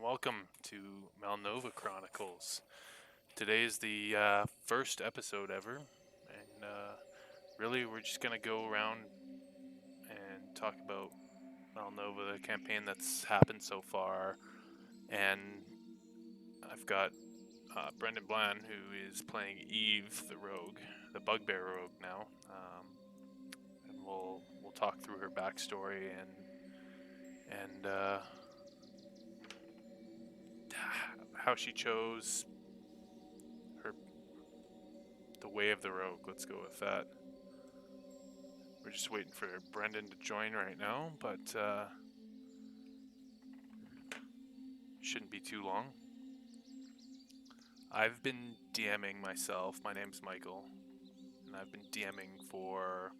welcome to Malnova Chronicles. Today is the first episode ever, and really we're just going to go around and talk about Malnova, the campaign that's happened so far. And I've got Brendan Blann, who is playing Eve the Rogue, the Bugbear Rogue now. And we'll talk through her backstory and how she chose the way of the rogue. Let's go with that. We're just waiting for Brendan to join right now, but shouldn't be too long. I've been DMing myself. My name's Michael, and I've been DMing for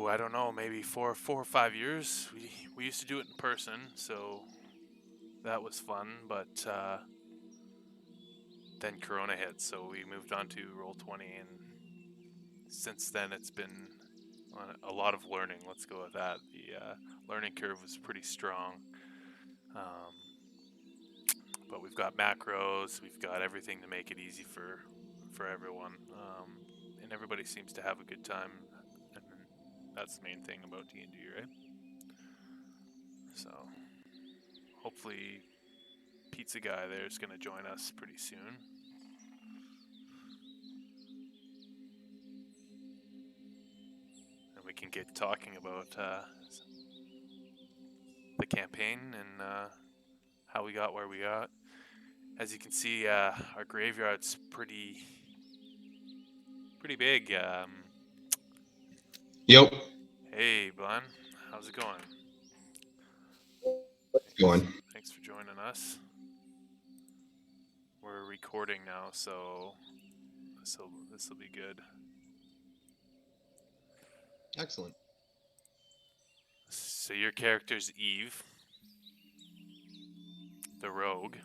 I don't know, maybe 4 or 5 years. We used to do it in person, so that was fun, but then Corona hit, so we moved on to Roll20, and since then it's been a lot of learning. Let's go with that. The learning curve was pretty strong, but we've got macros, we've got everything to make it easy for everyone, and everybody seems to have a good time, and that's the main thing about D&D, right? So hopefully Pizza Guy there is going to join us pretty soon. And we can get talking about the campaign and how we got where we got. As you can see, our graveyard's pretty big. Yep. Hey, Blann, how's it going? Going. Thanks for joining us. We're recording now, so this will be good. Excellent. So your character's Eve, the rogue.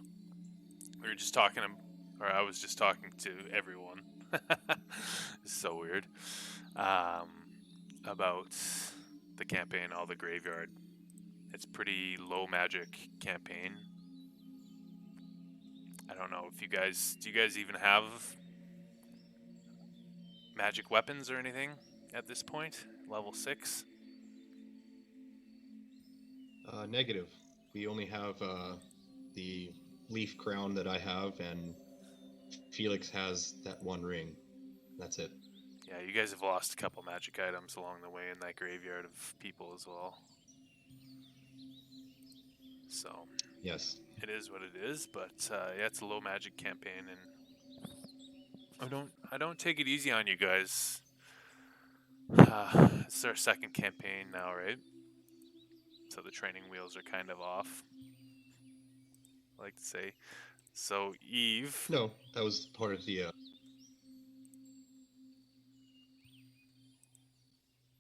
We were just talking, or I was just talking to everyone. It's so weird. About the campaign, all the graveyard. It's pretty low magic campaign. I don't know if do you guys even have magic weapons or anything at this point? Level 6? Negative. We only have the leaf crown that I have, and Felix has that one ring. That's it. Yeah, you guys have lost a couple magic items along the way in that graveyard of people as well. So yes, it is what it is, but yeah, it's a low magic campaign, and I don't take it easy on you guys. It's our second campaign now, right? So the training wheels are kind of off, I like to say. So Eve. No, that was part of the.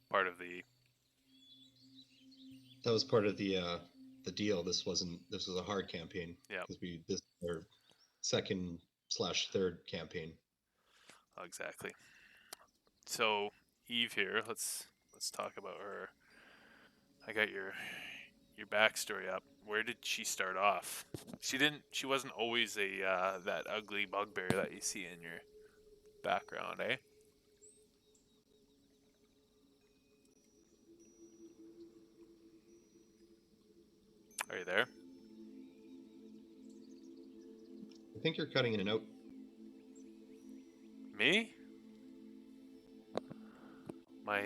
Part of the. That was part of the deal. This wasn't. This was a hard campaign. Yeah. Because this is our second/third campaign. Oh, exactly. So Eve here. Let's talk about her. I got your backstory up. Where did she start off? She wasn't always a that ugly bugbear that you see in your background, eh? Are you there? I think you're cutting in and out. Me? My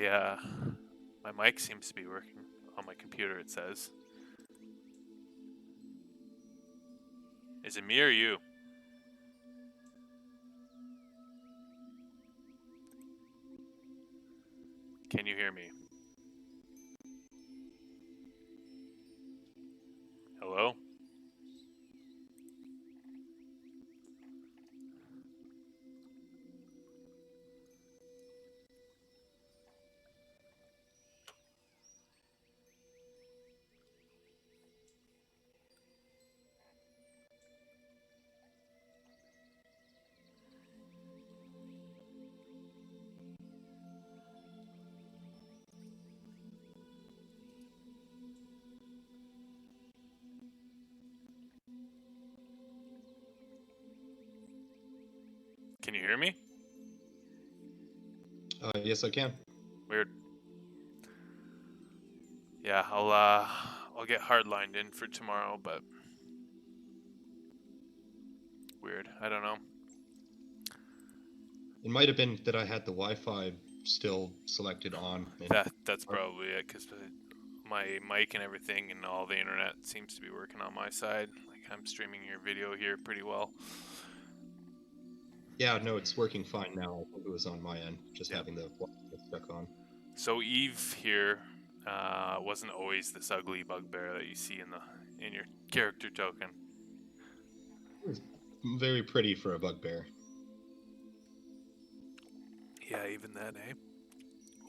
mic seems to be working on my computer, it says. Is it me or you? Can you hear me? Hello? Can you hear me? Yes, I can. Weird. Yeah, I'll get hardlined in for tomorrow, but weird. I don't know. It might have been that I had the Wi-Fi still selected on. And That's probably it, because my mic and everything and all the internet seems to be working on my side. Like I'm streaming your video here pretty well. yeah, no, it's working fine now. I think it was on my end, just Yeah. having the Wi-Fi stuck on. So Eve here wasn't always this ugly bugbear that you see in your character token. It was very pretty for a bugbear. Yeah, even that, eh?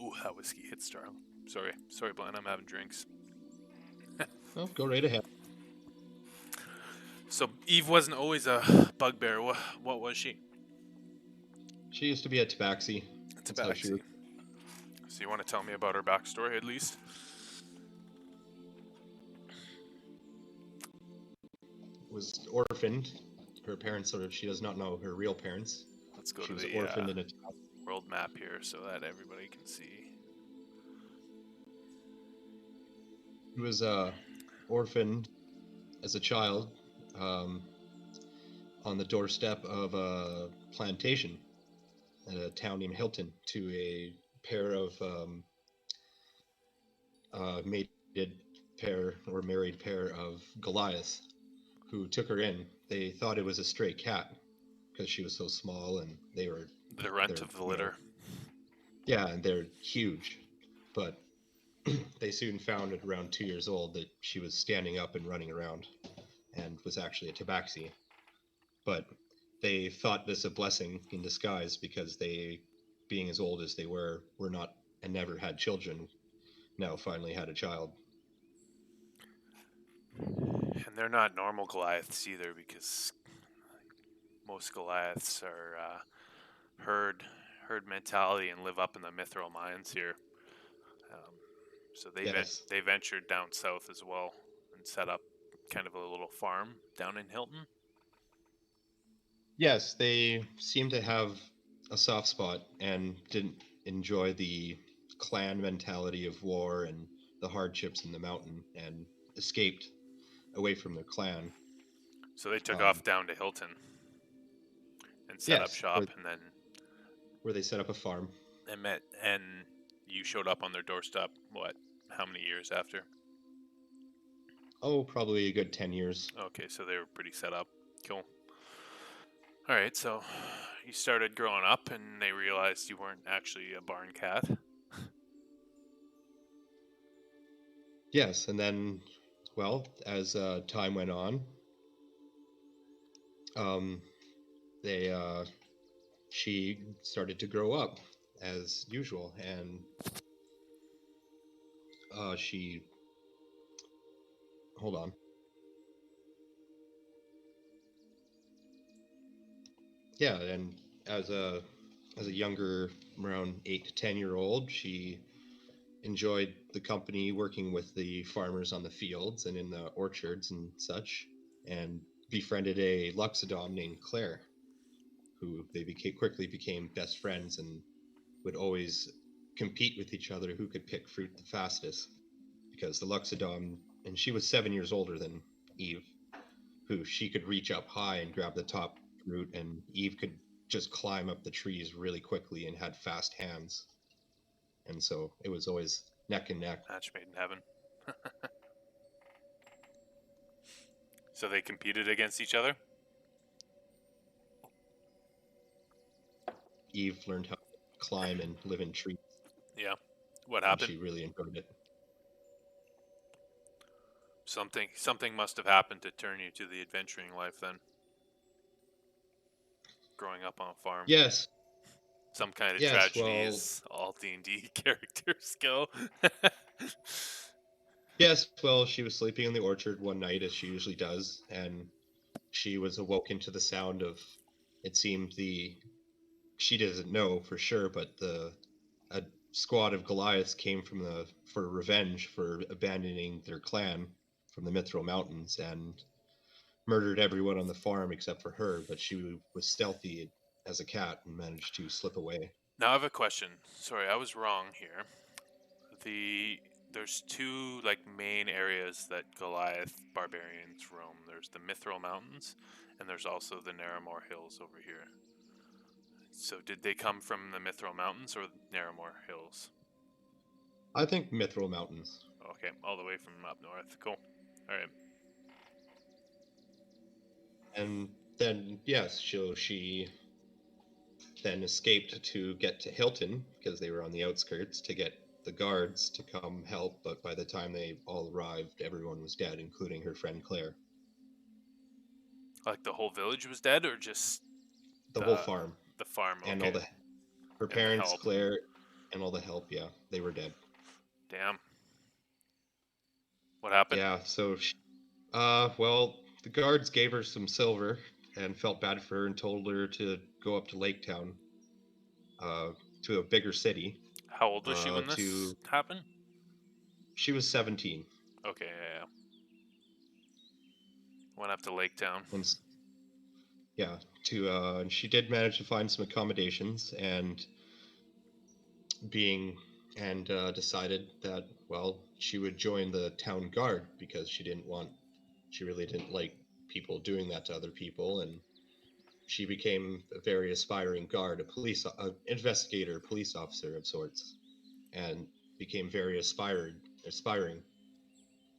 Ooh, that whiskey hits, Starling. Sorry, Blann. I'm having drinks. Well, go right ahead. So Eve wasn't always a bugbear. What was she? She used to be a tabaxi. A That's how she was. tabaxi. So you want to tell me about her backstory at least? Was orphaned. Her parents she does not know her real parents. Let's go She to was the orphaned in a world map here so that everybody can see. She was orphaned as a child on the doorstep of a plantation at a town named Hilton to a pair of mated pair or married pair of Goliaths who took her in. They thought it was a stray cat because she was so small, and they're The runt of the litter. yeah, and they're huge. But they soon found at around 2 years old that she was standing up and running around and was actually a tabaxi. But they thought this a blessing in disguise because they, being as old as they were not and never had children, now finally had a child. And they're not normal Goliaths either, because most Goliaths are herd mentality and live up in the mithril mines here. Um, so Yes. they ventured down south as well and set up kind of a little farm down in Hilton. Yes, they seem to have a soft spot and didn't enjoy the clan mentality of war and the hardships in the mountain and escaped away from their clan. So they took Um, off down to Hilton and set up yes, shop, and then where they set up a farm. and you showed up on their doorstep. What? How many years after? Oh, probably a good 10 years. Okay, so they were pretty set up. Cool. All right, so you started growing up, and they realized you weren't actually a barn cat. Yes, and then, well, as time went on, um, they she started to grow up as usual, and she hold on. Yeah, and as a younger, around 8 to 10 year old, she enjoyed the company working with the farmers on the fields and in the orchards and such, and befriended a Luxodon named Claire, who they quickly became best friends and would always compete with each other who could pick fruit the fastest. Because the Luxodon, and she was 7 years older than Eve, who she could reach up high and grab the top fruit, and Eve could just climb up the trees really quickly and had fast hands. And so it was always neck and neck. Match made in heaven. So they competed against each other. Eve learned how to climb and live in trees, Yeah. What and happened? she really enjoyed it. Something must have happened to turn you to the adventuring life then. Growing up on a farm. Yes, Some kind of yes. tragedy, Well, is all D&D characters go. yes. Well, she was sleeping in the orchard one night, as she usually does, and she was awoken to the sound of. It seemed she doesn't know for sure, but a squad of Goliaths came from for revenge for abandoning their clan from the Mithril Mountains and murdered everyone on the farm except for her. But she was stealthy as a cat and managed to slip away. Now I have a question. Sorry, I was wrong here. There's two like main areas that Goliath barbarians roam. There's the Mithril Mountains, and there's also the Narramore Hills over here. So did they come from the Mithril Mountains or Narramore Hills? I think Mithril Mountains. Okay, all the way from up north. Cool. All right. And then, yes, she then escaped to get to Hilton because they were on the outskirts to get the guards to come help. But by the time they all arrived, everyone was dead, including her friend Claire. Like the whole village was dead, or just The whole the farm the farm? and all Okay, the her and the parents, help. Claire, and all the help. Yeah, they were dead. Damn. What happened? Yeah, so well, the guards gave her some silver and felt bad for her and told her to go up to Lake Town, uh, to a bigger city. How old was she when this To happened? She was 17, Okay, yeah. Went up to Lake Town. and yeah, to and she did manage to find some accommodations and being and decided that well she would join the town guard because she really didn't like people doing that to other people, and she became a very aspiring guard, a investigator, police officer of sorts, and became very aspiring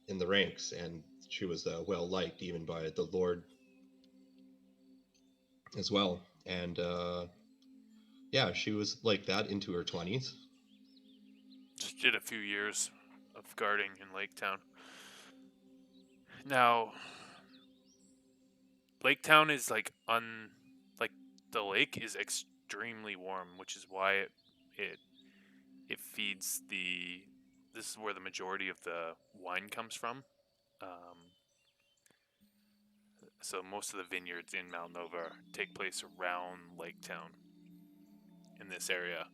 in the ranks, and she was well liked even by the Lord as well. And yeah, she was like that into her 20s. Just did a few years of guarding in Lake Town. Now, Lake Town is like the lake is extremely warm, which is why it it feeds the. This is where the majority of the wine comes from. Um, so most of the vineyards in Mount Nova take place around Lake Town in this area.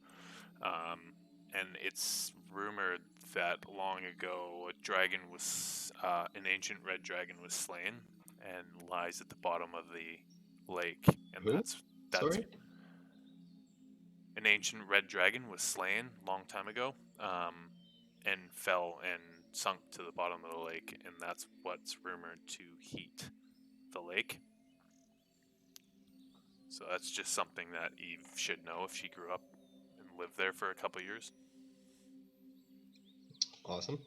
And it's rumored that long ago a dragon was an ancient red dragon was slain and lies at the bottom of the lake, and Who? that's Sorry. an ancient red dragon was slain a long time ago, and fell and sunk to the bottom of the lake, and that's what's rumored to heat the lake. So that's just something that Eve should know if she grew up and lived there for a couple years. Awesome.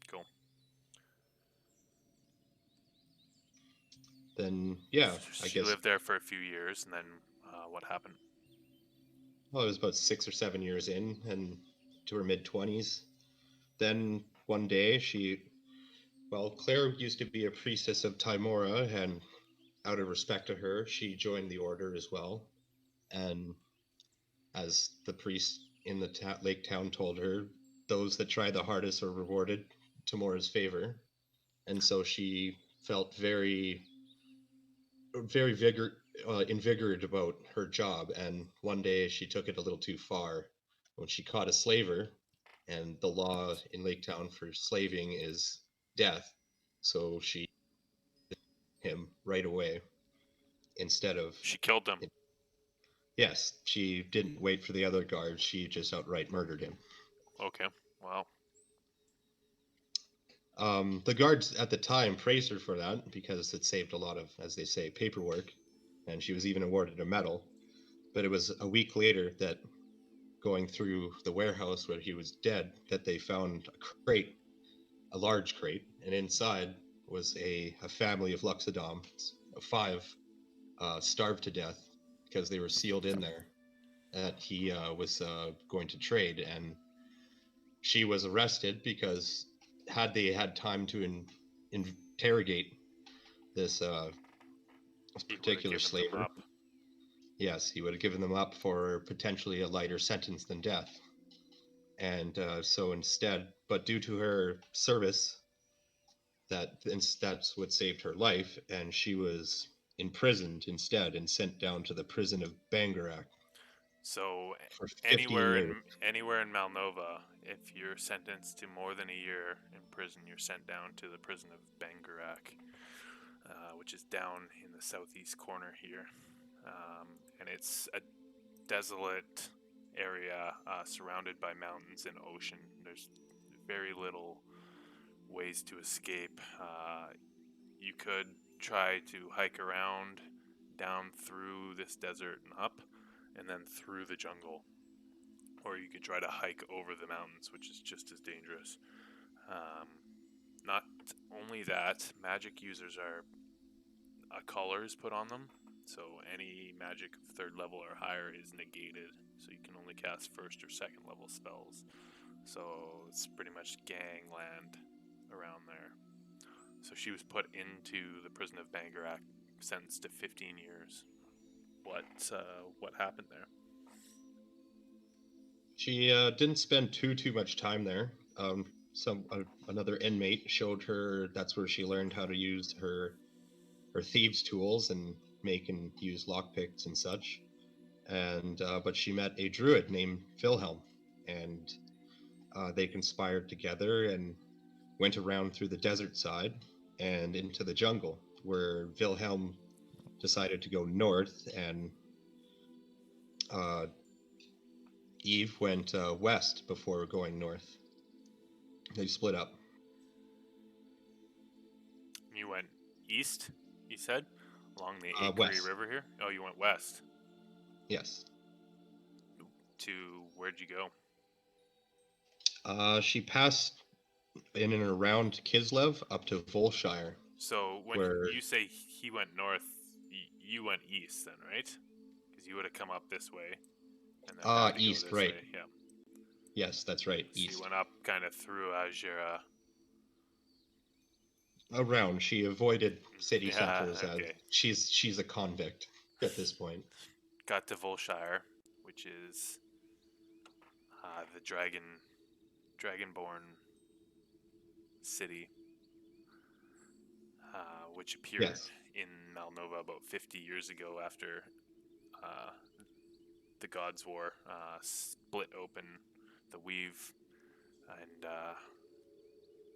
Cool. Then yeah, I She guess lived there for a few years, and then what happened? well, it was about 6 or 7 years in, and to her mid 20s. Then one day Claire used to be a priestess of Timora, and out of respect to her, she joined the order as well. And as the priest in the lake town told her, those that try the hardest are rewarded to Mora's favor. And so she felt very invigorated about her job. And one day she took it a little too far when she caught a slaver, and the law in Lake Town for slaving is death. So she him right away instead of She killed them. yes, she didn't wait for the other guards. She just outright murdered him. Okay. Wow. The guards at the time praised her for that because it saved a lot of, as they say, paperwork, and she was even awarded a medal. But it was a week later that, going through the warehouse where he was dead, that they found a large crate, and inside was a family of Luxodons, five, starved to death because they were sealed in there, that he was going to trade. And she was arrested because had they had time to interrogate this He would have particular given them slaver, up. yes, he would have given them up for potentially a lighter sentence than death. And so instead, but due to her service, that's what saved her life, and she was imprisoned instead and sent down to the prison of Bangarak So for 15 years. anywhere in Malnova, if you're sentenced to more than a year in prison, you're sent down to the prison of Bangarak, which is down in the southeast corner here. And it's desolate area surrounded by mountains and ocean. There's very little ways to escape. You could try to hike around down through this desert and up, and then through the jungle. Or you could try to hike over the mountains, which is just as dangerous. Um, Not only that, magic users are colors put on them, so any magic of third level or higher is negated. So you can only cast first or second level spells. So it's pretty much gangland around there. So she was put into the prison of Bangarak, sentenced to 15 years. What happened there? She didn't spend too much time there. Another inmate showed her that's where she learned how to use her thieves' tools and make and use lockpicks and such. And but she met a druid named Wilhelm, and they conspired together and went around through the desert side and into the jungle, where Wilhelm decided to go north, and uh, Eve went west before going north. They split up. You went east, you said, along the Akery West, River here? Oh, you went west. yes. To where'd you go? She passed in and around Kislev up to Volshire, So when where you say he went north, you went east then, right? Because you would have come up this way and then had to go east, this right? way. Yeah. Yes, that's right, So you east. went up kind of through Azura. Around, she avoided city Yeah. centers as Okay. she's a convict at this point. Got to Volshire, which is the dragonborn city, which appeared Yes, in Malnova about 50 years ago after uh, the Gods' War split open the weave and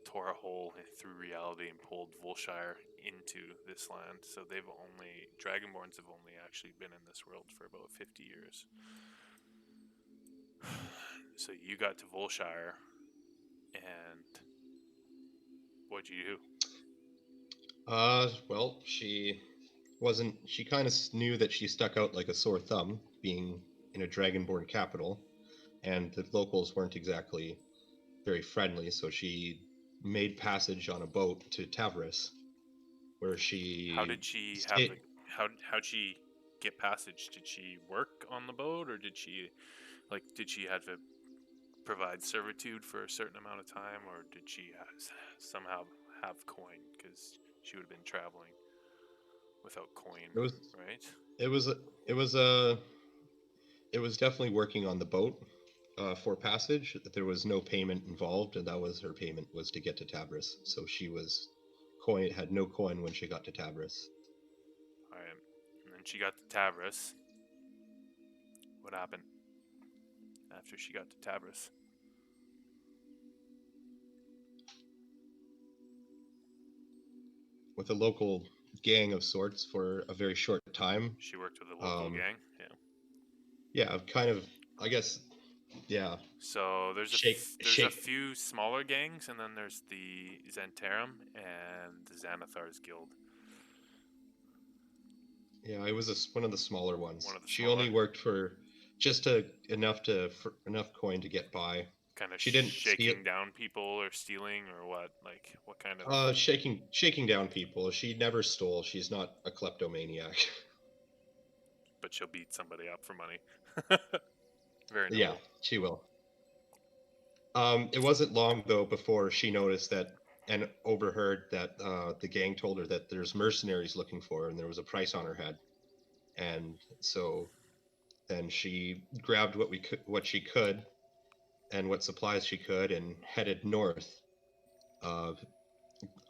tore a hole through reality and pulled Volshire into this land. So Dragonborns have only actually been in this world for about 50 years. So you got to Volshire, and what'd you do? well, she kind of knew that she stuck out like a sore thumb, being in a dragonborn capital, and the locals weren't exactly very friendly, so she made passage on a boat to Tavris, where How she did she have stayed. the how'd she get passage? Did she work on the boat, or did she have to provide servitude for a certain amount of time, or did she somehow have coin because she would have been traveling without coin, It was right? it was it was a it was definitely working on the boat for passage. There was no payment involved, and that was her payment was to get to Tabris. So she was coin had no coin when she got to Tabris. All right, and then she got to Tavris. What happened after she got to Tavris? With a local gang of sorts for a very short time. She worked with a local Um, gang. Yeah. yeah, kind of. I guess. Yeah, So there's a shake. few smaller gangs, and then there's the Xantarum and the Xanathar's Guild. Yeah, it was one of the smaller ones. One of the She smaller, only worked for enough coin to get by. kind of She didn't steal. shaking down people or stealing or what? Like what kind of? Shaking down people. She never stole. She's not a kleptomaniac. But she'll beat somebody up for money. Very Yeah, noble. she will. It wasn't long though before she noticed that and overheard that the gang told her that there's mercenaries looking for her and there was a price on her head. And so then she grabbed what she could, and what supplies she could, and headed north. Uh,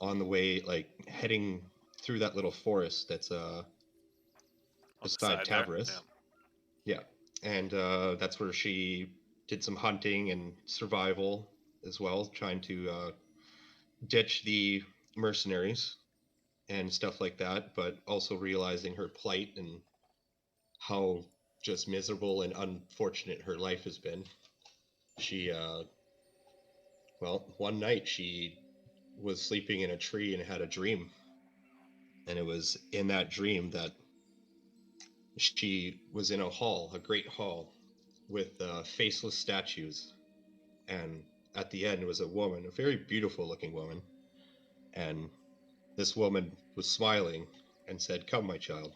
on the way, like heading through that little forest that's On the beside side there. Yeah. Tavris. Yeah, and that's where she did some hunting and survival as well, trying to ditch the mercenaries and stuff like that, but also realizing her plight and how just miserable and unfortunate her life has been, she, well, one night she was sleeping in a tree and had a dream. And it was in that dream that she was in a hall, a great hall, with faceless statues. And at the end was a woman, a very beautiful looking woman. And this woman was smiling and said, "Come, my child."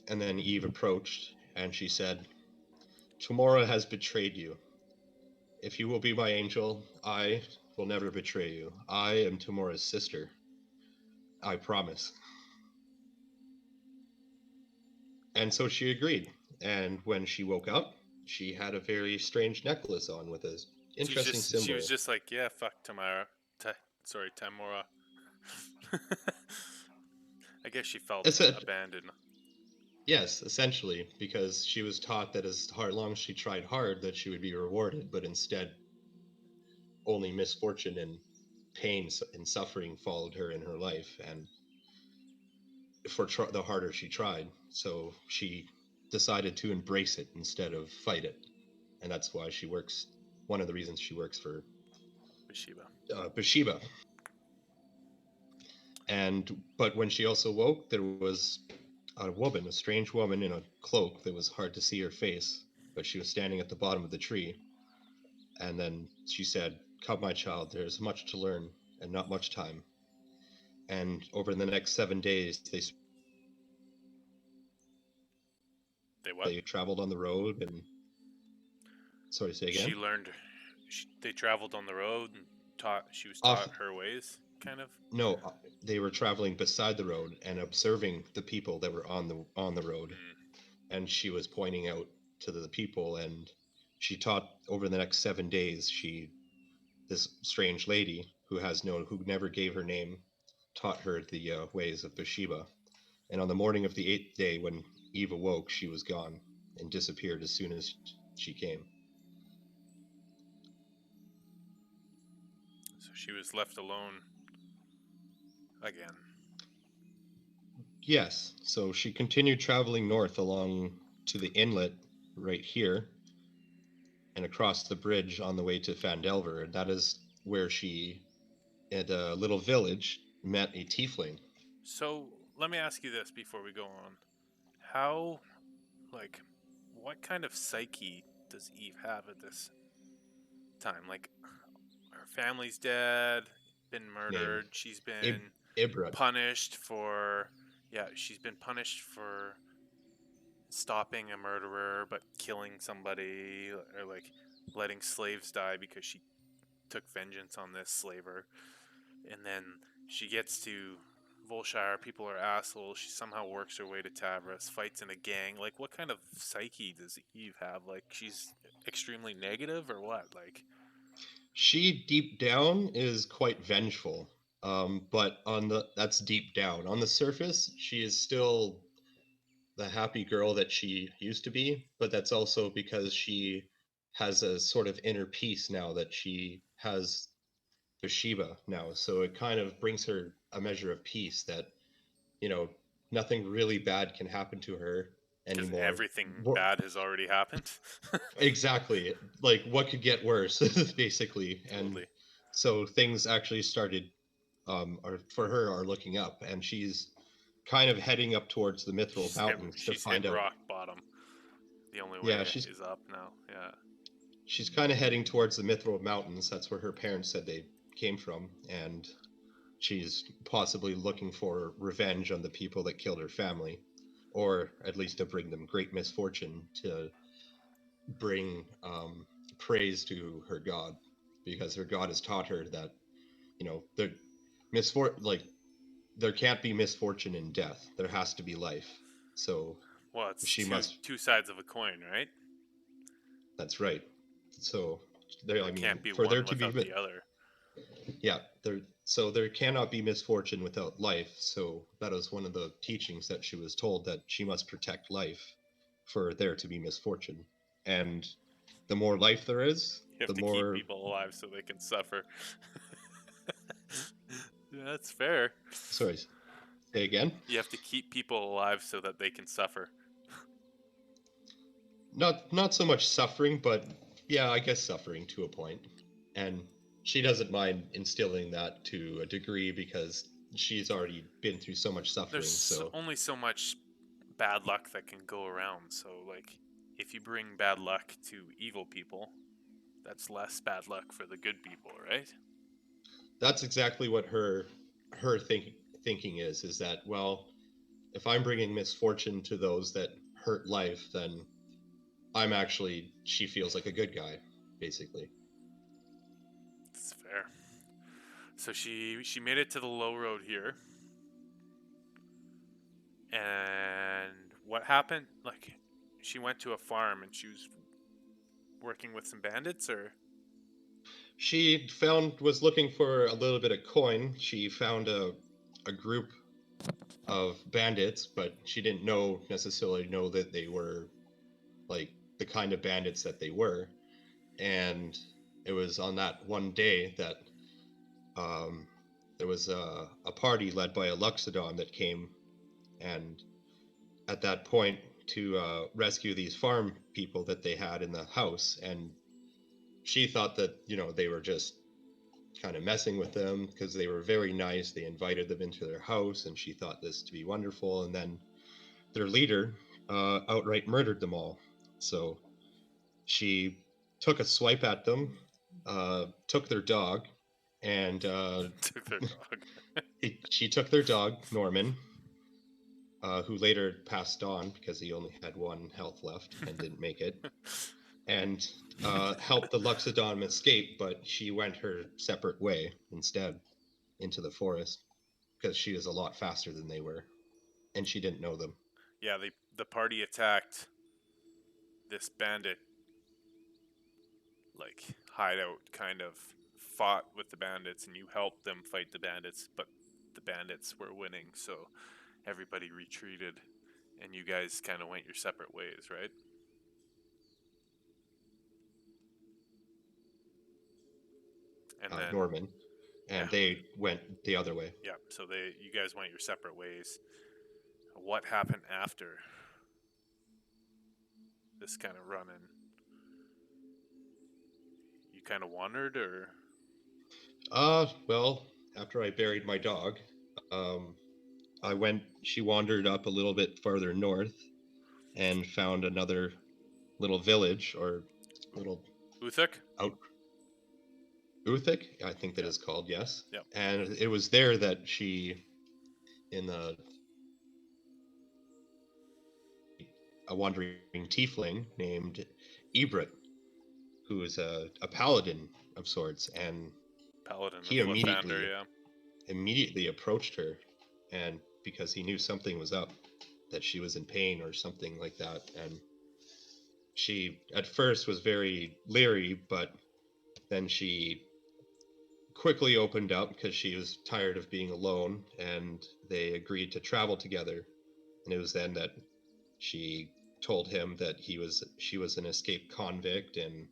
And then Eve approached and she said, "Tomorrow has betrayed you. If you will be my angel, I will never betray you. I am Tamora's sister. I promise." And so she agreed. And when she woke up, she had a very strange necklace on with an interesting She was symbol. just like, yeah, fuck Tamara. Tamora. I guess she felt It's a, abandoned. yes, essentially, because she was taught that as long as she tried hard, that she would be rewarded, but instead, only misfortune and pain and suffering followed her in her life, and the harder she tried. So she decided to embrace it instead of fight it, and that's why she works. One of the reasons she works for Bathsheba. Bathsheba. And but when she also woke, there was a woman, a strange woman in a cloak that was hard to see her face, but she was standing at the bottom of the tree. And then she said, "Come, my child, there is much to learn and not much time." And over the next 7 days, They what? they traveled on the road and, sorry, say She again? learned. They traveled on the road and taught. She was Off, taught her ways, kind of. no, they were traveling beside the road and observing the people that were on the road. Mm. And she was pointing out to the people, and she taught over the next 7 days. This strange lady who never gave her name, taught her the ways of Bathsheba. And on the morning of the 8th day, when Eve awoke, she was gone and disappeared as soon as she came. So she was left alone again. Yes, so she continued traveling north along to the inlet right here and across the bridge on the way to Fandelver. And that is where she, at a little village, met a tiefling. So let me ask you this before we go on: how, like, what kind of psyche does Eve have at this time? Like, her family's dead, been Named murdered. She's Ib- been Ibra. punished for, yeah, she's been punished for stopping a murderer but killing somebody, or like letting slaves die because she took vengeance on this slaver. And then she gets to Volshire, people are assholes. She somehow works her way to Tavros, fights in a gang. Like, what kind of psyche does Eve have? Like, she's extremely negative or what? Like, She deep down is quite vengeful. But that's deep down. On the surface, she is still the happy girl that she used to be, but that's also because she has a sort of inner peace now that she has Bathsheba now. So it kind of brings her a measure of peace that, you know, nothing really bad can happen to her because anymore. everything bad has already happened. Exactly. Like, what could get worse, basically. And Totally. so things actually started, are for her, are looking up, and she's kind of heading up towards the Mithril Mountains to She's hit find out. rock bottom. The only Yeah, way is up now. Yeah. she's kind of heading towards the Mithril Mountains. That's where her parents said they came from, and she's possibly looking for revenge on the people that killed her family, or at least to bring them great misfortune, to bring praise to her god, because her god has taught her that, the like, there can't be misfortune in death. There has to be life. So Well, it's she two must. two sides of a coin, right? That's right. So there, I There mean, can't be for there one to be, without the other. yeah, there cannot be misfortune without life. So that is one of the teachings that she was told, that she must protect life for there to be misfortune. And the more life there is, You have the to keep more. people alive so they can suffer. Yeah, that's fair. Sorry, say again. You have to keep people alive so that they can suffer. not so much suffering, but yeah, I guess suffering to a point. And she doesn't mind instilling that to a degree because she's already been through so much suffering. There's So only so much bad luck that can go around. So, like, if you bring bad luck to evil people, that's less bad luck for the good people, right? that's exactly what her thinking is that, well, if I'm bringing misfortune to those that hurt life, then she feels like a good guy, basically. It's fair. So she made it to the low road here, and what happened? Like, she went to a farm and she was working with some bandits, or She was looking for a little bit of coin. She found a group of bandits, but she didn't necessarily know that they were like the kind of bandits that they were. And it was on that one day that um, there was a party led by a Luxodon that came, and at that point to rescue these farm people that they had in the house. And she thought that they were just kind of messing with them because they were very nice. They invited them into their house, and she thought this to be wonderful. And then their leader outright murdered them all. So she took a swipe at them, took their dog, and took their dog. she took their dog, Norman, who later passed on because he only had one health left and didn't make it, and helped the Luxodon escape, but she went her separate way instead into the forest because she was a lot faster than they were, and she didn't know them. Yeah, the party attacked this bandit like hideout, kind of fought with the bandits, and you helped them fight the bandits, but the bandits were winning, so everybody retreated, and you guys kind of went your separate ways, right? And then Norman, yeah, and they went the other way. yeah. So you guys went your separate ways. What happened after this kind of run-in? You kind of wandered, or Well, after I buried my dog, um, she wandered up a little bit farther north and found another little village or little Uthik? out Uthik, I think that Yeah, is called, yes. yeah. And it was there that in the a wandering tiefling named Ebrit, who is a paladin of sorts, and Paladin he of Lathander, yeah. immediately approached her, and because he knew something was up, that she was in pain or something like that, and she at first was very leery, but then she quickly opened up because she was tired of being alone, and they agreed to travel together. And it was then that she told him that she was an escaped convict, and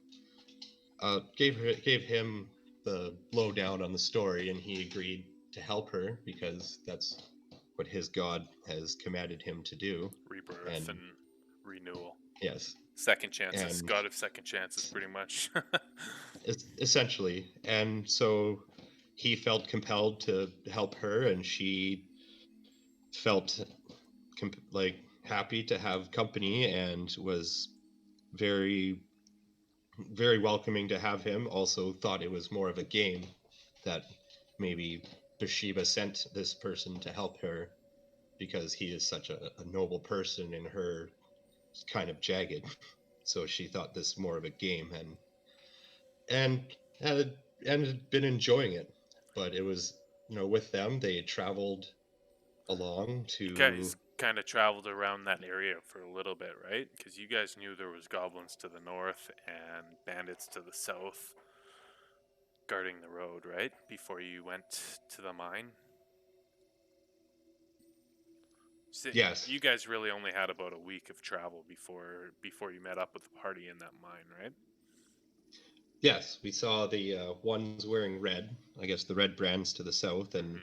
gave him the lowdown on the story, and he agreed to help her because that's what his god has commanded him to do. Rebirth And and renewal. yes, Second chances. and God of second chances, pretty much. essentially, and so he felt compelled to help her, and she felt like happy to have company and was very very welcoming to have him. Also thought it was more of a game that maybe Bathsheba sent this person to help her because he is such a noble person and her kind of jagged. So she thought this more of a game, and had and had been enjoying it. But it was, with them they had traveled along You to. guys kind of traveled around that area for a little bit, right? Because you guys knew there was goblins to the north and bandits to the south guarding the road, right? Before you went to the mine. So Yes, you guys really only had about a week of travel before you met up with the party in that mine, right? yes, we saw the ones wearing red, I guess the red brands to the south, and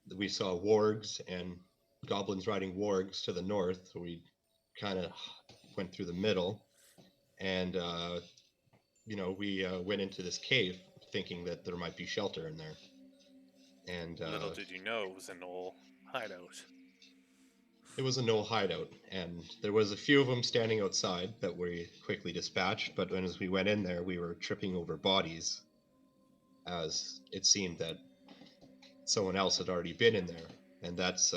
Mm-hmm. we saw wargs and goblins riding wargs to the north. So we kind of went through the middle. and we went into this cave thinking that there might be shelter in there, and Little did you know it was an old hideout. it was a no hideout, and there was a few of them standing outside that we quickly dispatched. But as we went in there, we were tripping over bodies, as it seemed that someone else had already been in there, and that's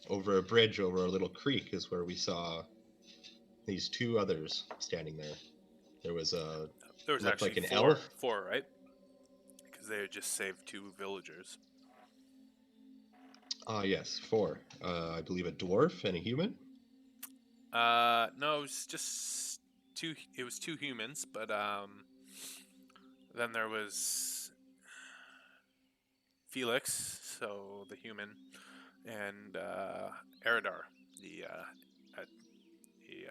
over a bridge over a little creek is where we saw these two others standing there. There was a There was looked actually like an four, elf. right? Because they had just saved 2 villagers. Ah, yes, four. I believe a dwarf and a human. No, it was just two. It was 2 humans, but then there was Felix, so the human, and Eridar, the the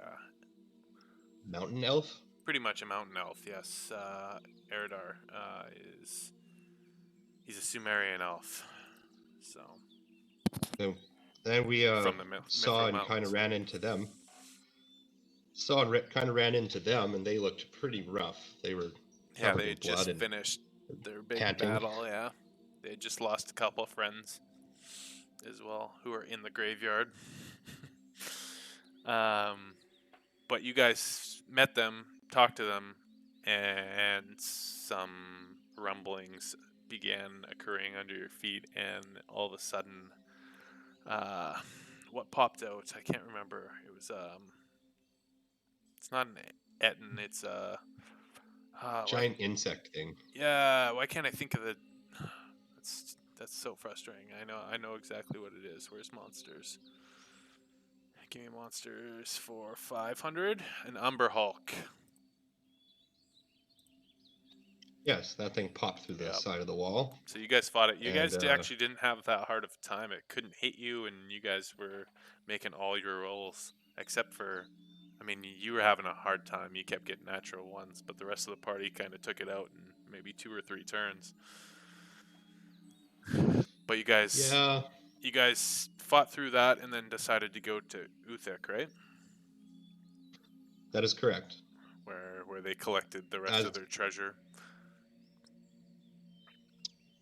Mountain elf. pretty much a mountain elf. Yes, Eridar is he's a Sumerian elf, so Then, then we from the saw Mithril and kind of Mountains. ran into them. Saw and kind of ran into them, and they looked pretty rough. They were Yeah, covered they in had blood just and finished their big panting. battle. Yeah, they had just lost a couple of friends as well who are in the graveyard. um, but you guys met them, talked to them, and some rumblings began occurring under your feet, and all of a sudden, uh, what popped out? I can't remember. It was it's not an Etten. It's why? Giant insect thing. Yeah, why can't I think of it? That's so frustrating. I know exactly what it is. Where's monsters? Give me monsters for 500. An Umber Hulk. Yes, that thing popped through the Yeah. side of the wall, So you guys fought it. You and guys actually didn't have that hard of a time. It couldn't hit you, and you guys were making all your rolls except for. I mean, you were having a hard time. You kept getting natural ones, but the rest of the party kind of took it out in maybe 2 or 3 turns. But yeah, you guys fought through that and then decided to go to Uthik, right? that is correct. Where they collected the rest As of their treasure.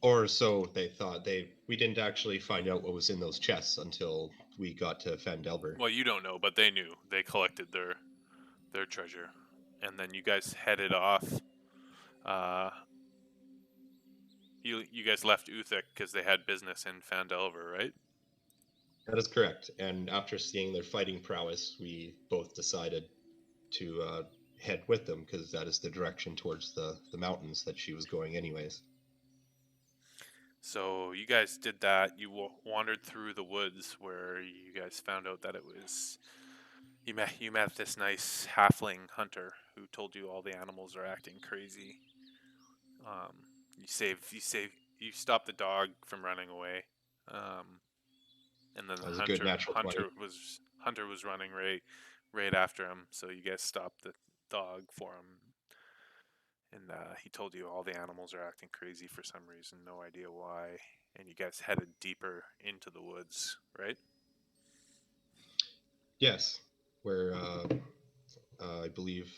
or so they thought. We didn't actually find out what was in those chests until we got to Fandelver. Well, you don't know, but they knew. They collected their treasure, and then you guys headed off. Uh, you guys left Uthik because they had business in Fandelver, right? That is correct. And after seeing their fighting prowess, we both decided to head with them because that is the direction towards the mountains that she was going, anyways. So you guys did that. You wandered through the woods where you guys found out that it was you met this nice halfling hunter who told you all the animals are acting crazy. Um, you stopped the dog from running away, um, and then That was a good natural 20. Hunter was running right after him. So you guys stopped the dog for him, and he told you all the animals are acting crazy for some reason, no idea why. And you guys headed deeper into the woods, right? Yes, where I believe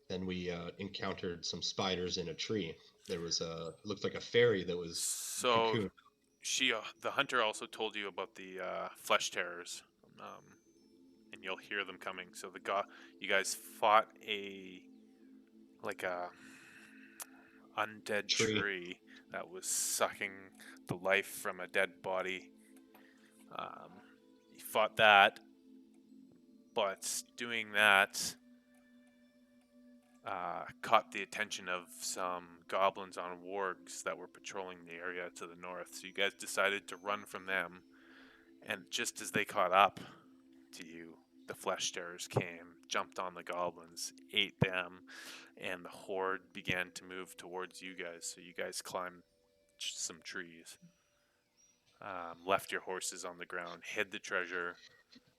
then we encountered some spiders in a tree. There was it looked like a fairy that was So cocooned. the hunter also told you about the flesh terrors, um, and you'll hear them coming. So you guys fought like a undead Tree. tree that was sucking the life from a dead body. Um, you fought that, but doing that caught the attention of some goblins on wargs that were patrolling the area to the north. So you guys decided to run from them, and just as they caught up to you, the flesh terrors came, jumped on the goblins, ate them, and the horde began to move towards you guys. So you guys climbed some trees, left your horses on the ground, hid the treasure,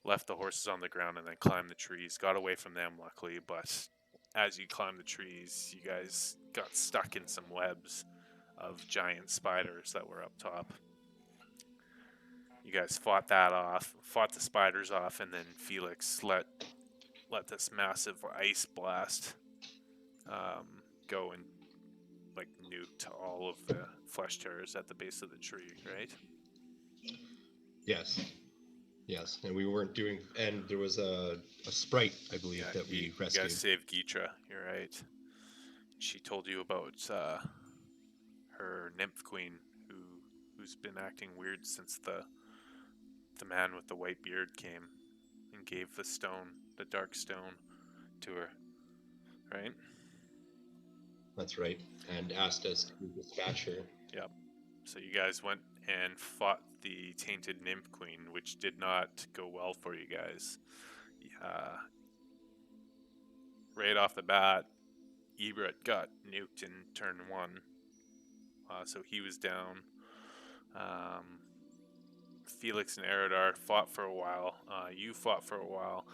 left the horses on the ground, and then climbed the trees. Got away from them, luckily, but as you climbed the trees, you guys got stuck in some webs of giant spiders that were up top. You guys fought the spiders off, and then Felix let this massive ice blast go and like nuked all of the flesh tearers at the base of the tree, right? Yes, yes, and we weren't doing. And there was a sprite, I believe, Yeah, that we you guys rescued. saved Gitra. You're right. She told you about her nymph queen who's been acting weird since the man with the white beard came and gave the stone, the dark stone, to her, right? That's right, and asked us to dispatch her. Yep. So you guys went and fought the tainted nymph queen, which did not go well for you guys. Uh, right off the bat, Ebert got nuked in turn one, so he was down. Um, Felix and Eridar fought for a while. You fought for a while,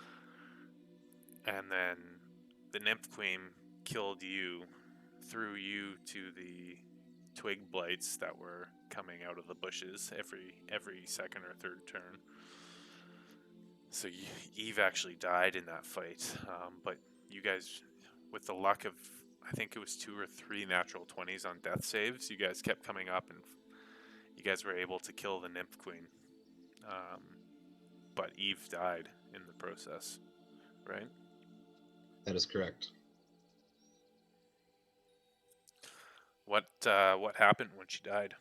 and then the nymph queen killed you, threw you to the twig blights that were coming out of the bushes every second or third turn. So Eve actually died in that fight, but you guys, with the luck of, I think it was 2 or 3 natural 20s on death saves, you guys kept coming up and you guys were able to kill the nymph queen. Um, but Eve died in the process, right? That is correct. What happened when she died?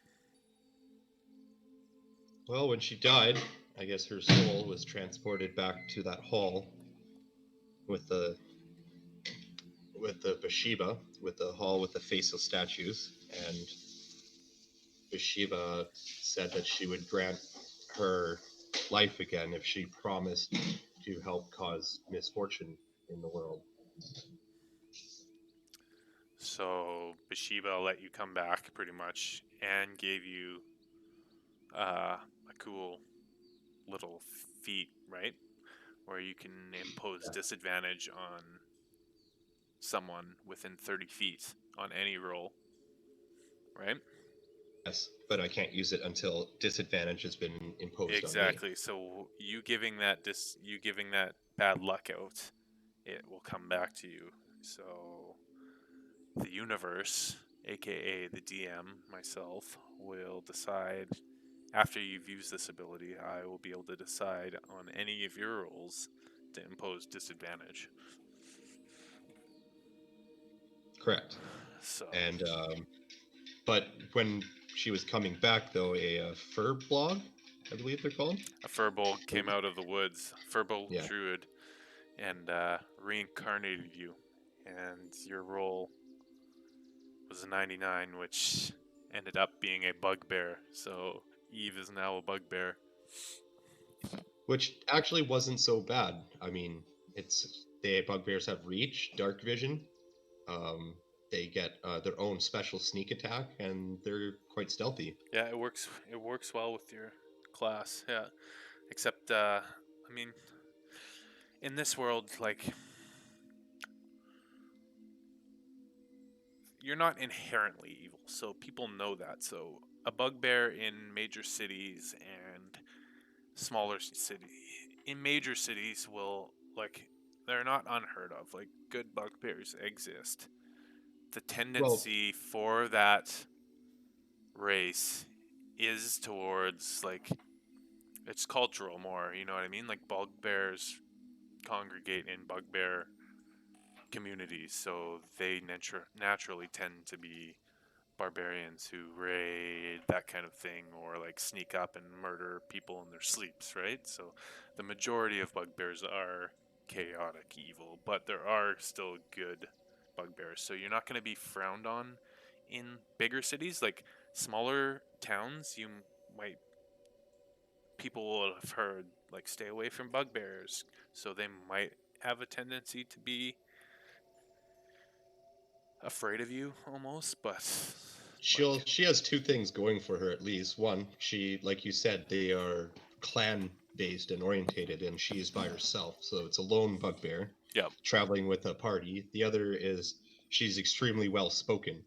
Well, when she died, I guess her soul was transported back to that hall with the Bathsheba, with the hall with the faceless statues, and Bathsheba said that she would grant her life again if she promised to help cause misfortune in the world. So Bathsheba let you come back pretty much and gave you a cool little feat, right? Where you can impose disadvantage on someone within 30 feet on any roll, right? Yes, but I can't use it until disadvantage has been imposed on me. Exactly. So you giving that bad luck out, it will come back to you. So the universe, aka the DM, myself, will decide after you've used this ability, I will be able to decide on any of your rolls to impose disadvantage. Correct. So And but when she was coming back, though, a fur blog, I believe they're called. a furbolg came out of the woods, furbolg Yeah, druid, and reincarnated you. And your roll was a 99, which ended up being a bugbear. So Eve is now a bugbear. which actually wasn't so bad. I mean, it's the bugbears have reach, dark vision. Um, they get their own special sneak attack, and they're quite stealthy. Yeah, it works. It works well with your class. Yeah, except I mean, in this world, like you're not inherently evil, so people know that. So a bugbear in major cities and smaller city in major cities will like they're not unheard of. Like good bugbears exist. The Well, tendency for that race is towards like it's cultural more, you know what I mean? Like bugbears congregate in bugbear communities, so they naturally tend to be barbarians who raid, that kind of thing, or like sneak up and murder people in their sleeps, right? So the majority of bugbears are chaotic evil, but there are still good bugbears. So you're not going to be frowned on in bigger cities. Like smaller towns, you might, people will have heard, like, stay away from bugbears. So they might have a tendency to be afraid of you almost, but like, she has two things going for her at least. One, she, like you said, they are clan based and orientated, and she is by herself, so it's a lone bugbear yeah, traveling with a party. The other is she's extremely well spoken,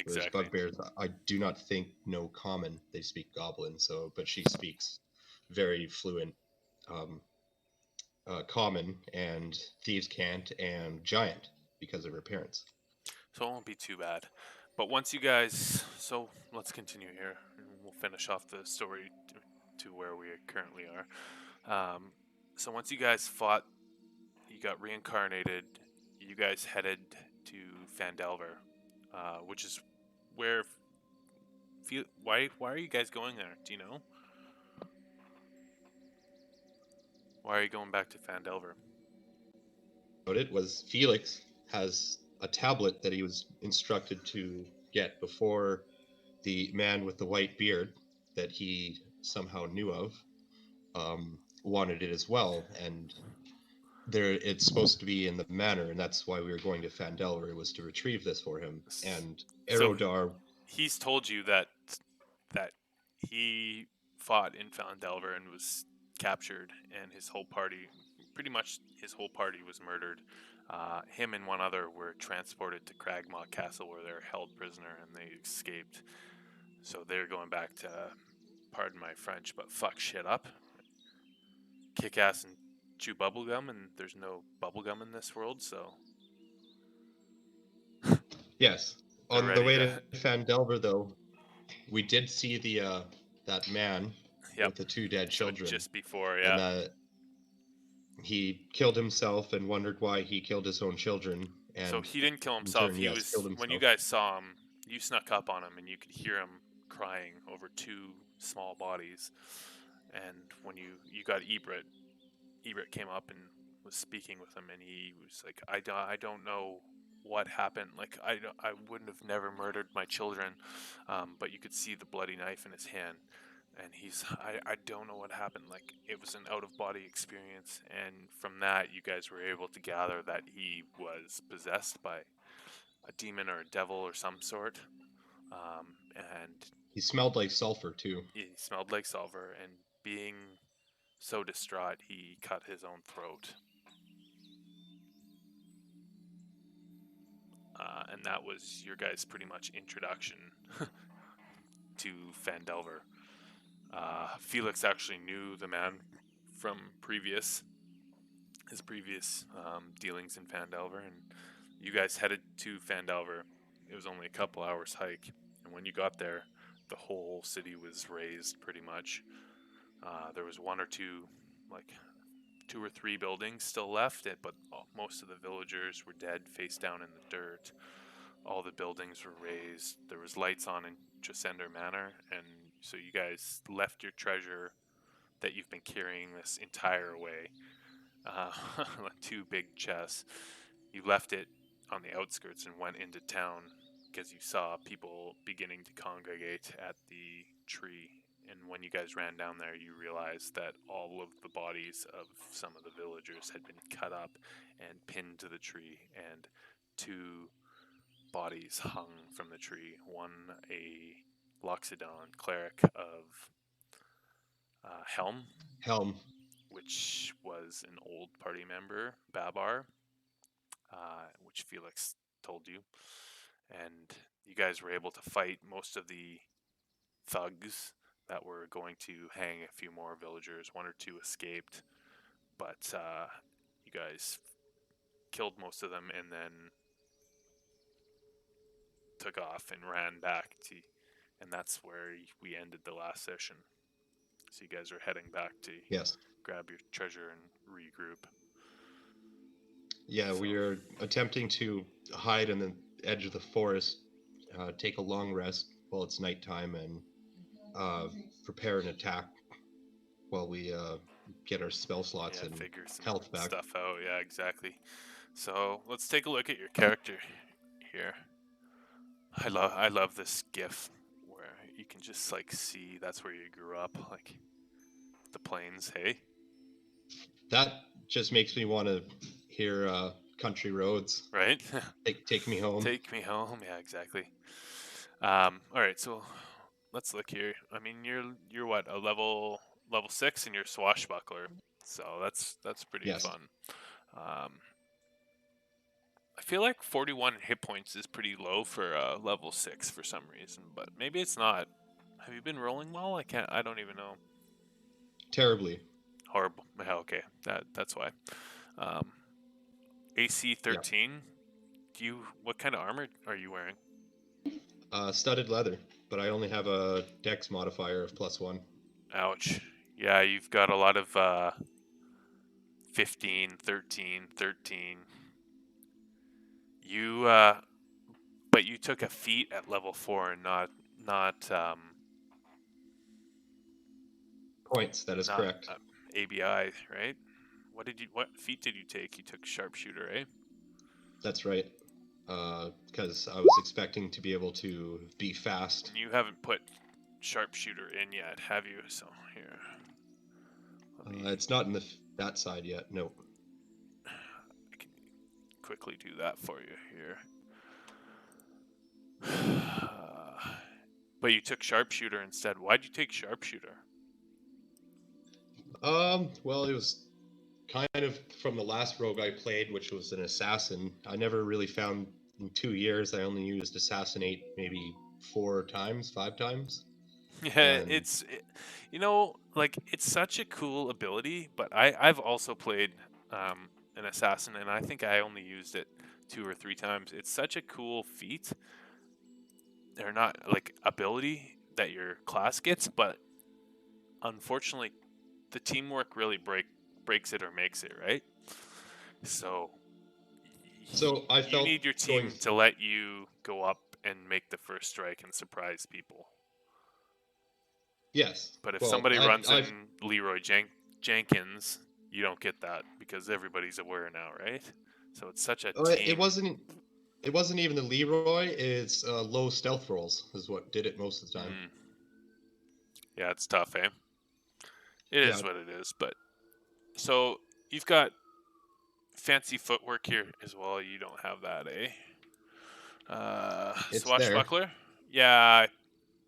whereas exactly. bugbears I do not think know common. They speak goblin, so but she speaks very fluent um, common, and thieves can't, and giant because of her parents. So it won't be too bad. But once you guys, so let's continue here, and we'll finish off the story to where we currently are. So once you guys fought, you got reincarnated. You guys headed to Fandelver, which is where. Why are you guys going there? Do you know? Why are you going back to Fandelver? About it was Felix has a tablet that he was instructed to get before the man with the white beard that he somehow knew of wanted it as well, and there it's supposed to be in the manor, and that's why we were going to Fandelver. It was to retrieve this for him. And So Aerodar, he's told you that he fought in Fandelver and was captured, and his whole party, pretty much his whole party, was murdered. Him and one other were transported to Cragmaw Castle, where they were held prisoner, and they escaped. So they're going back to, pardon my French, but fuck shit up, kick ass and chew bubblegum, and there's no bubblegum in this world, so yes, they're on the ready way to. to Fandelver though, we did see the that man Yep. with the two dead So children, just before, and yeah. he killed himself and wondered why he killed his own children, So and he didn't kill in himself. turn, He yes, killed was, when you himself. guys saw him, you snuck up on him and you could hear him crying over two small bodies. And when you got Ebert came up and was speaking with him, and he was like, I don't know what happened. Like I wouldn't have never murdered my children, but you could see the bloody knife in his hand. And I don't know what happened. Like, it was an out of body experience. And from that, you guys were able to gather that he was possessed by a demon or a devil or some sort. And He smelled like sulfur too. he smelled like sulfur. And being so distraught, he cut his own throat. And that was your guys' pretty much introduction to Fandelver. Felix actually knew the man from his previous dealings in Fandelver, and you guys headed to Fandelver. It was only a couple hours hike, and when you got there, the whole city was razed pretty much. There was one or two, like 2 or 3 buildings still left, but most of the villagers were dead, face down in the dirt. All the buildings were razed. There was lights on in Tresender Manor, and so you guys left your treasure that you've been carrying this entire way, uh, 2 big chests. You left it on the outskirts and went into town because you saw people beginning to congregate at the tree. And when you guys ran down there, you realized that all of the bodies of some of the villagers had been cut up and pinned to the tree, and 2 bodies hung from the tree. One, a Loxodon cleric of Helm, Helm. which was an old party member, Babar, which Felix told you. And you guys were able to fight most of the thugs that were going to hang a few more villagers. 1 or 2 escaped, but you guys killed most of them and then took off and ran back to, and that's where we ended the last session. So you guys are heading back to Yes. grab your treasure and regroup. Yeah, So, we are attempting to hide in the edge of the forest, take a long rest while it's nighttime, and prepare an attack while we get our spell slots yeah, and figure some health back. stuff out. Yeah, exactly. So let's take a look at your character here. I love this GIF where you can just like see that's where you grew up, like the plains. Hey, That just makes me want to hear Country Roads. right? Take me home. Take me home. Yeah, exactly. All right, so let's look here. I mean, you're what, a level 6, and you're swashbuckler, so that's pretty Yes, fun. Um, I feel like 41 hit points is pretty low for level 6 for some reason, but maybe it's not. Have you been rolling well? I don't even know. terribly. Horrible. Yeah, okay, that's why. Um, AC Yeah. 13. What kind of armor are you wearing? Studded leather, but I only have a dex modifier of +1. Ouch. Yeah, you've got a lot of 15, 13, 13. You but you took a feat at level 4 and not Points, that is not correct. ABI, right? What feat did you take? You took sharpshooter, eh? That's right. Because I was expecting to be able to be fast. And you haven't put sharpshooter in yet, have you? So here, let me It's not in that side yet. No. I can quickly do that for you here. But you took sharpshooter instead. Why'd you take sharpshooter? Well, it was kind of from the last rogue I played, which was an assassin. I never really found in 2 years. I only used assassinate maybe 4 times, 5 times, Yeah, and like it's such a cool ability. But I've also played an assassin, and I think I only used it 2 or 3 times. It's such a cool feat. They're not like ability that your class gets, but unfortunately, the teamwork really breaks it or makes it, right? So so I you felt need your going. team to let you go up and make the first strike and surprise people. Yes. But if Well, somebody runs I've in Jenkins, you don't get that because everybody's aware now, right? So it's such a it team. wasn't. It wasn't even the Leroy. It's low stealth rolls is what did it most of the time. Mm, yeah, it's tough, eh? It Yeah, is what it is. But so you've got fancy footwork here as well. You don't have that, eh? it's there. Swashbuckler. Yeah,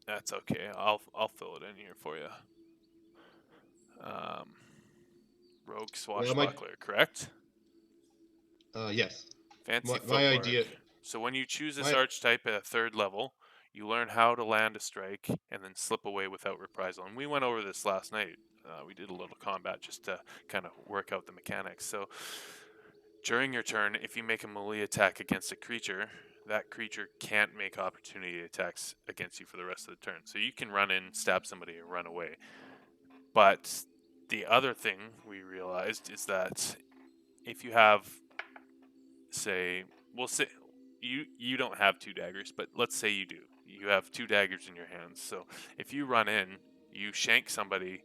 that's okay. I'll fill it in here for you. Um, Rogue Well, my Swashbuckler, correct? yes. Fancy My footwork. idea. So when you choose this My archetype at 3rd level, you learn how to land a strike and then slip away without reprisal. And we went over this last night. We did a little combat just to kind of work out the mechanics. So during your turn, if you make a melee attack against a creature, that creature can't make opportunity attacks against you for the rest of the turn. So you can run in, stab somebody, and run away. But the other thing we realized is that if you have, say, we'll say you don't have 2 daggers, but let's say you do. You have 2 daggers in your hands. So if you run in, you shank somebody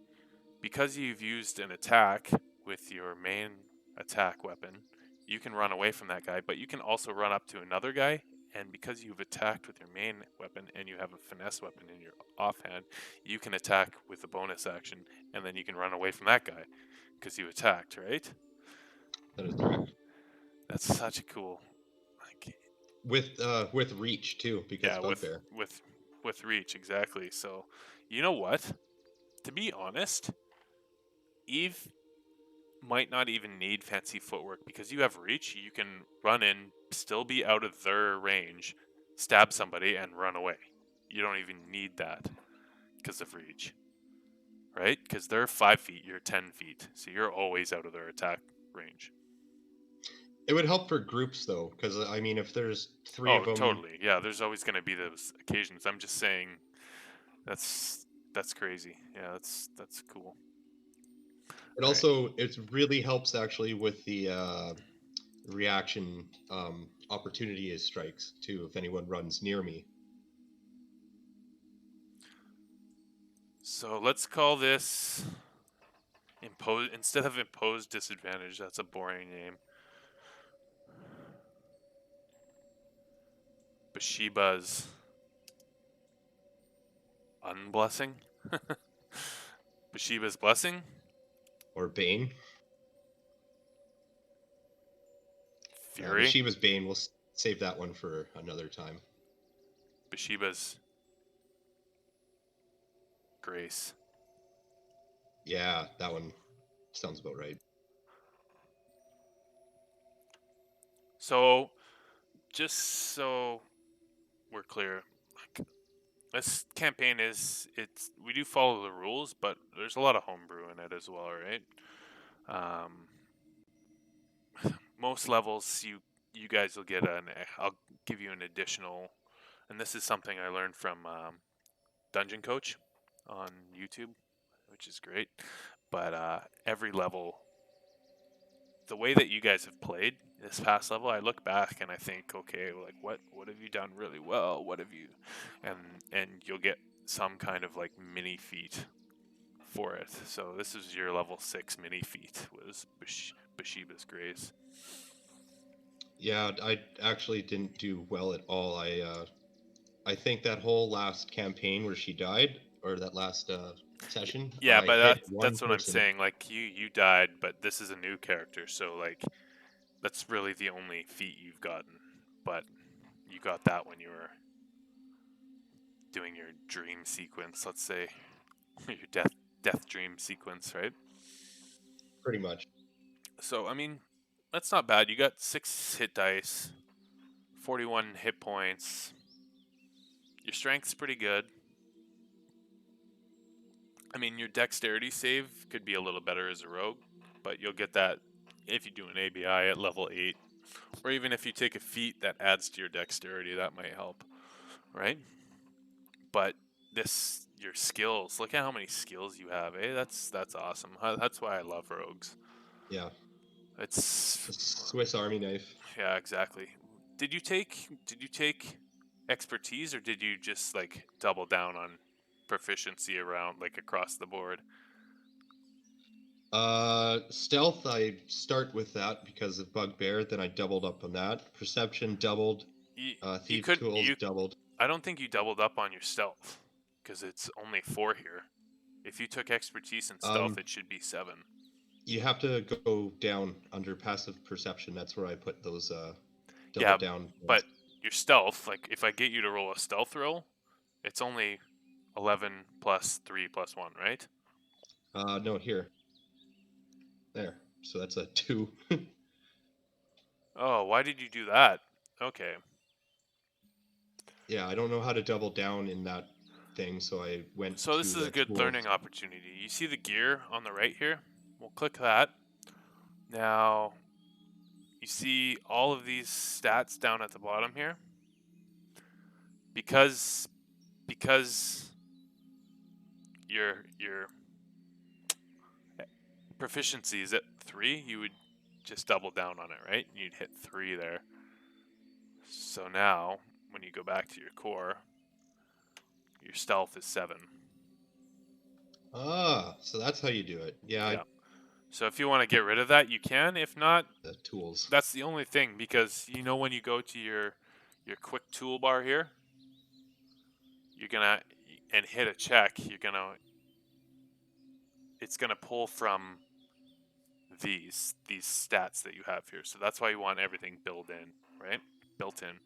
because you've used an attack with your main attack weapon. You can run away from that guy, but you can also run up to another guy. And because you've attacked with your main weapon and you have a finesse weapon in your offhand, you can attack with a bonus action, and then you can run away from that guy because you attacked, right? That is correct. That's such a cool, like, With reach too, because yeah, bugbear. with reach, exactly. So, you know what? To be honest, Eve might not even need fancy footwork because you have reach. You can run in, still be out of their range, stab somebody, and run away. You don't even need that because of reach, right? Because they're 5 feet, you're 10 feet, so you're always out of their attack range. It would help for groups though, because I mean, if there's three Oh, of them, totally. Yeah, there's always going to be those occasions. I'm just saying that's that's crazy. Yeah, that's cool. it All right. also it really helps actually with the reaction opportunity is strikes too. If anyone runs near me, So let's call this impose instead of imposed disadvantage. That's a boring name. Bathsheba's unblessing. Bathsheba's blessing. or Bane, Fury. Bathsheba's Bane. We'll save that one for another time. Bathsheba's grace. Yeah, that one sounds about right. So just so we're clear, like this campaign we do follow the rules, but there's a lot of homebrew in it as well, right? Most levels you guys will get I'll give you an additional, and this is something I learned from Dungeon Coach on YouTube, which is great. But every level, the way that you guys have played this past level, I look back and I think, okay, like what have you done really well? What have you, and and you'll get some kind of like mini feat for it. So this is your level 6 mini feat, was Bathsheba's Grace. Yeah, I actually didn't do well at all. I think that whole last campaign where she died, or that last session, Yeah, I but hit one that's what I'm person. saying. Like you died, but this is a new character, so like that's really the only feat you've gotten. But you got that when you were doing your dream sequence, let's say, your death dream sequence, right? Pretty much. So I mean, that's not bad. You got 6 hit dice, 41 hit points. Your strength's pretty good. I mean, your dexterity save could be a little better as a rogue, but you'll get that if you do an ABI at level 8, or even if you take a feat that adds to your dexterity, that might help, right? But your skills, look at how many skills you have, eh? That's awesome. That's why I love rogues. Yeah, It's a Swiss Army knife. Yeah, exactly. Did you take expertise, or did you just like double down on proficiency around like across the board? Stealth, I start with that because of Bugbear, then I doubled up on that. Perception doubled, You Thieves' could Tools you doubled. I don't think you doubled up on your stealth because it's only 4 here. If you took expertise and stealth, Um, it should be 7. you have to go down under passive perception. That's where I put those double Yeah, down but ones. your stealth, like if I get you to roll a stealth roll, it's only 11 plus 3 plus 1, right? No, here. There. So that's a 2. Oh, why did you do that? Okay. Yeah, I don't know how to double down in that thing, so I went So this to is a the good tools. learning opportunity. You see the gear on the right here? We'll click that. Now, you see all of these stats down at the bottom here? Because your proficiency is at 3, you would just double down on it, right? You'd hit 3 there. So now, when you go back to your core, your stealth is 7. Ah, so that's how you do it. Yeah, Yeah. So if you want to get rid of that, you can. If not, the tools. that's the only thing, because when you go to your quick toolbar here, you're gonna and hit a check, it's gonna pull from these stats that you have here. So that's why you want everything built in, right? Built in.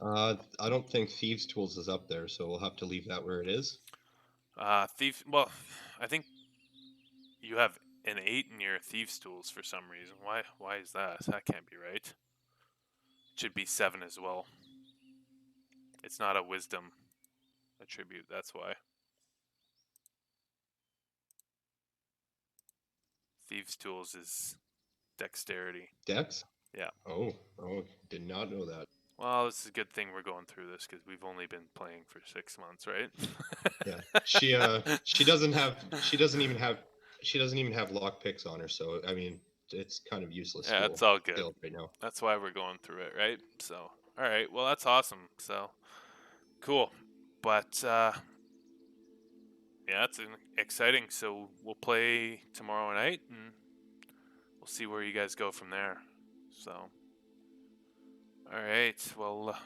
I don't think Thieves' Tools is up there, so we'll have to leave that where it is. Thief. Well, I think you have an 8 in your thieves tools for some reason. Why is that? That can't be right. It should be 7 as well. It's not a wisdom attribute. That's why. Thieves tools is dexterity. Dex? Yeah. Oh, did not know that. Well, this is a good thing we're going through this because we've only been playing for 6 months, right? Yeah, she doesn't even have lock picks on her, so I mean it's kind of useless Yeah, it's all good. skill right now. That's why we're going through it, right? So, all right. Well, that's awesome. So, cool. But yeah, it's exciting. So we'll play tomorrow night, and we'll see where you guys go from there. So, all right. Well,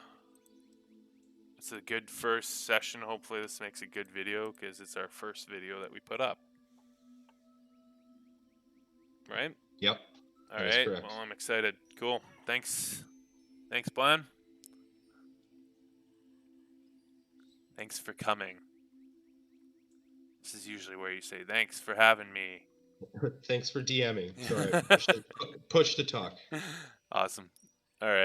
it's a good first session. Hopefully, this makes a good video because it's our first video that we put up. Right? Yep, All that is right. correct. Well, I'm excited. Cool. Thanks, Blann. Thanks for coming. This is usually where you say thanks for having me. Thanks for DMing. Sorry, push to talk. Awesome. All right.